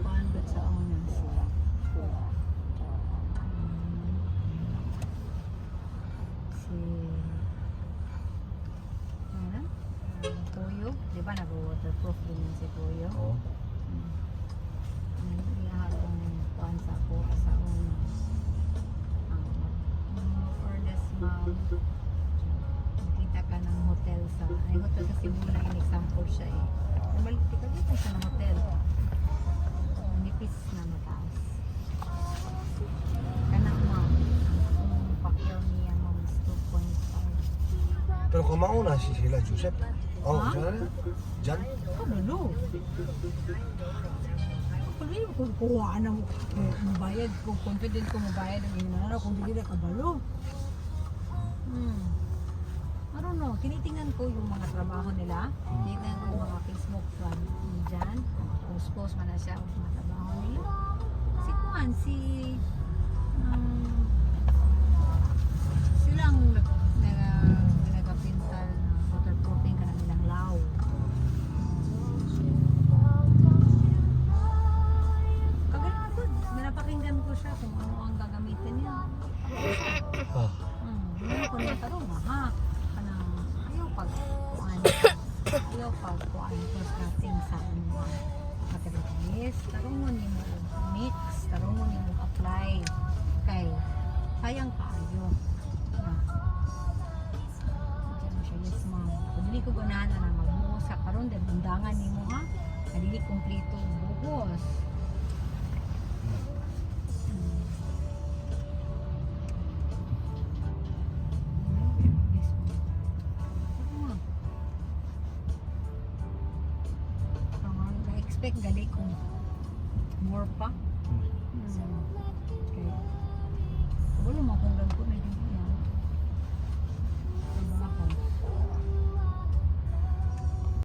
Paano sa onas? Si ano? Toyo, di ba nag-waterproof din yun si Toyo? Oo. Iyahatong kuhan sa ako sa onas. For this nakita ka ng hotel sa hotel sa Cebu na in example siya eh. Balik ka dito sa hotel. Nipis na mataas. Kanang kung pakyaw niya mo is 2.5. Pero kung mauna si sila Joseph. Oh, Ha? siya na. Jan. Kabalo. Kabalo kung kuhaan na mo bayad, kung confident ko mabayad ang inana, kung hindi na kabalo. I don't know, tinitingnan ko yung mga trabaho nila, tinitingnan ko yung mga Facebook fan dyan, post man na siya ang mga trabaho nila. Si Juan, silang nagapintal na waterproofing ka na nilang law. Kagano ko, napakinggan ko siya kung ano ang gagamitin niya. Ah. Hindi ko na tarong, ha? Kanang ayaw pagkuhan ko sa ating sa mga kategories. Tarong mo ni mo mix, tarong mo ni mo apply. Kay, sayang kaayo. Diyan mo siya, yes ma'am. Kung hindi ko ganahan na magbuhos sa karon, dahil undangan ni mo ha, hindi kompleto buhos. Expect gali kung more pa. Okay. Wala mo kung lang ko na yun.